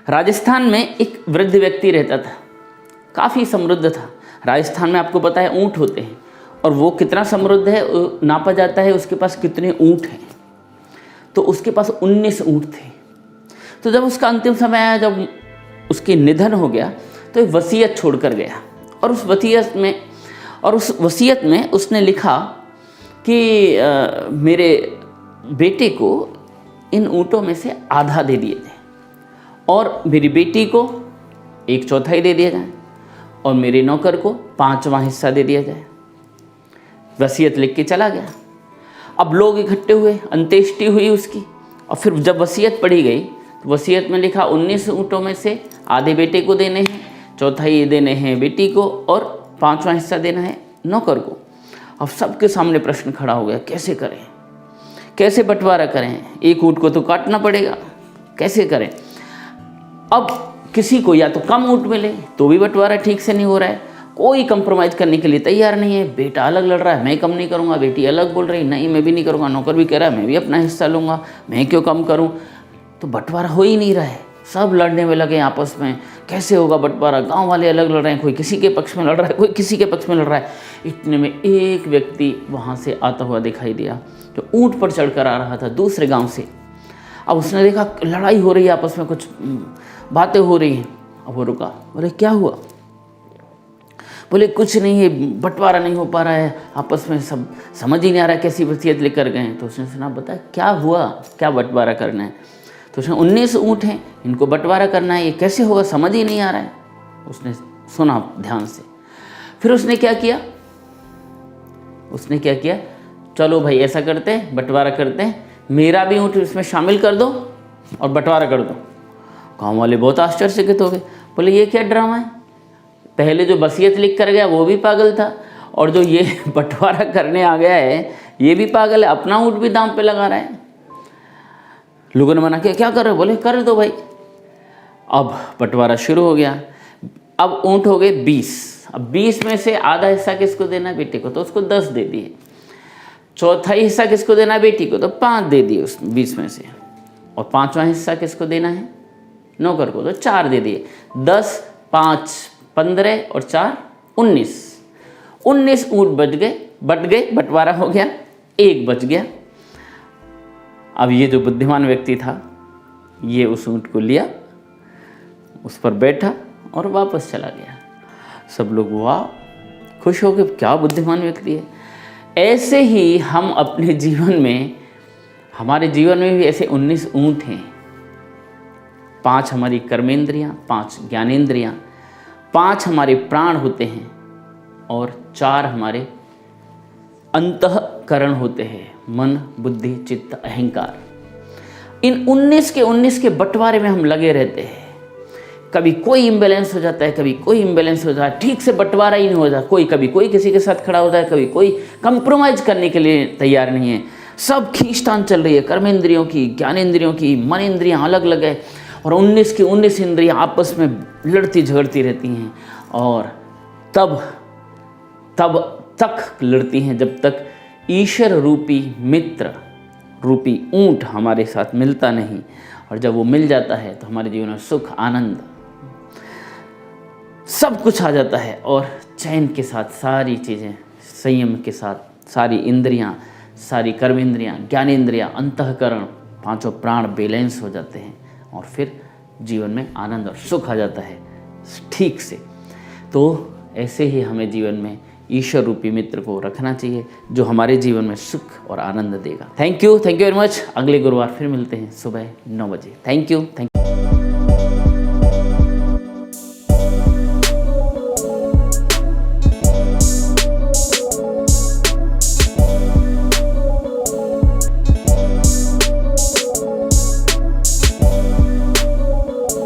राजस्थान में एक वृद्ध व्यक्ति रहता था, काफ़ी समृद्ध था। राजस्थान में आपको पता है ऊँट होते हैं, और वो कितना समृद्ध है नापा जाता है उसके पास कितने ऊँट हैं। तो उसके पास 19 ऊँट थे। तो जब उसका अंतिम समय आया, जब उसकी निधन हो गया, तो एक वसीयत छोड़ कर गया, और उस वसीयत में उसने लिखा कि मेरे बेटे को इन ऊँटों में से आधा दे दिए जाए, और मेरी बेटी को 1/4 दे दिया जाए, और मेरे नौकर को 5वां हिस्सा दे दिया जाए। वसीयत लिख के चला गया। अब लोग इकट्ठे हुए, अंत्येष्टि हुई उसकी, और फिर जब वसीयत पढ़ी गई तो वसीयत में लिखा 19 ऊँटों में से आधे बेटे को देने हैं, 1/4 देने हैं बेटी को, और 5वां हिस्सा देना है नौकर को। अब सबके सामने प्रश्न खड़ा हो गया, कैसे करें, कैसे बंटवारा करें? एक ऊँट को तो काटना पड़ेगा, कैसे करें? अब किसी को या तो कम ऊँट मिले तो भी बंटवारा ठीक से नहीं हो रहा है, कोई कंप्रोमाइज़ करने के लिए तैयार नहीं है। बेटा अलग लड़ रहा है, मैं कम नहीं करूँगा, बेटी अलग बोल रही, नहीं मैं भी नहीं करूँगा, नौकर भी कह रहा है मैं भी अपना हिस्सा लूँगा, मैं क्यों कम करूँ? तो बंटवारा हो ही नहीं रहा है, सब लड़ने में लगे आपस में, कैसे होगा बंटवारा? गांव वाले अलग लड़ रहे हैं, कोई किसी के पक्ष में लड़ रहा है, कोई किसी के पक्ष में लड़ रहा है। इतने में एक व्यक्ति वहाँ से आता हुआ दिखाई दिया, जो ऊँट पर चढ़कर आ रहा था दूसरे गाँव से। अब उसने देखा लड़ाई हो रही है आपस में, कुछ बातें हो रही हैं। अब वो रुका, बोले क्या हुआ? बोले कुछ नहीं है, बंटवारा नहीं हो पा रहा है, आपस में सब समझ ही नहीं आ रहा है कैसी वसीयत लेकर गए। तो उसने सुना, बता क्या हुआ, क्या बंटवारा करना है? तो उसने 19 ऊँट हैं, इनको बंटवारा करना है, ये कैसे होगा, समझ ही नहीं आ रहा है। उसने सुना ध्यान से, फिर उसने क्या किया, चलो भाई ऐसा करते हैं, बंटवारा करते हैं, मेरा भी ऊँट इसमें शामिल कर दो और बंटवारा कर दो। गाँव वाले बहुत आश्चर्यचकित हो गए, बोले ये क्या ड्रामा है? पहले जो वसीयत लिख कर गया वो भी पागल था, और जो ये बंटवारा करने आ गया है ये भी पागल है, अपना ऊँट भी दांव पे लगा रहा है। लोगों ने मना किया, क्या कर रहे हो? बोले कर दो भाई। अब बंटवारा शुरू हो गया। अब ऊँट हो गए 20। अब 20 में से आधा हिस्सा किसको देना है? बेटे को, तो उसको 10 दे दिए। 1/4 हिस्सा किसको देना है? बेटी को, तो 5 दे दिए उस 20 में से। और 5वां हिस्सा किसको देना है? नौकर को, तो 4 दे दिए। 10, 5, 15 और 4, 19। 19 ऊँट बच गए, बंटवारा हो गया, एक बच गया। अब ये जो बुद्धिमान व्यक्ति था, ये उस ऊँट को लिया, उस पर बैठा और वापस चला गया। सब लोग वाह, खुश हो गए, क्या बुद्धिमान व्यक्ति है। ऐसे ही हम अपने जीवन में, हमारे जीवन में भी ऐसे 19 ऊँट हैं। 5 हमारी कर्मेंद्रियाँ, 5 ज्ञानेंद्रियाँ, 5 हमारे प्राण होते हैं, और 4 हमारे अंतःकरण होते हैं, मन, बुद्धि, चित्त, अहंकार। इन 19 के बंटवारे में हम लगे रहते हैं। कभी कोई इम्बैलेंस हो जाता है, कभी कोई इम्बैलेंस हो जाता है, ठीक से बंटवारा ही नहीं हो जाता। कभी कोई किसी के साथ खड़ा होता है, कभी कोई कंप्रोमाइज करने के लिए तैयार नहीं है। सब खींचतान चल रही है, कर्मेंद्रियों की, ज्ञानेंद्रियों की, मन इंद्रियाँ अलग अलग है, और 19 इंद्रियाँ आपस में लड़ती झगड़ती रहती हैं। और तब तक लड़ती हैं जब तक ईश्वर रूपी मित्र रूपी ऊँट हमारे साथ मिलता नहीं। और जब वो मिल जाता है तो हमारे जीवन में सुख, आनंद, सब कुछ आ जाता है, और चैन के साथ सारी चीज़ें, संयम के साथ सारी इंद्रियां, सारी कर्मेंद्रियां, ज्ञानेंद्रियां, अंतःकरण, 5 प्राण बैलेंस हो जाते हैं, और फिर जीवन में आनंद और सुख आ जाता है ठीक से। तो ऐसे ही हमें जीवन में ईश्वर रूपी मित्र को रखना चाहिए, जो हमारे जीवन में सुख और आनंद देगा। Thank you very much. अगले गुरुवार फिर मिलते हैं सुबह 9 बजे। Thank you.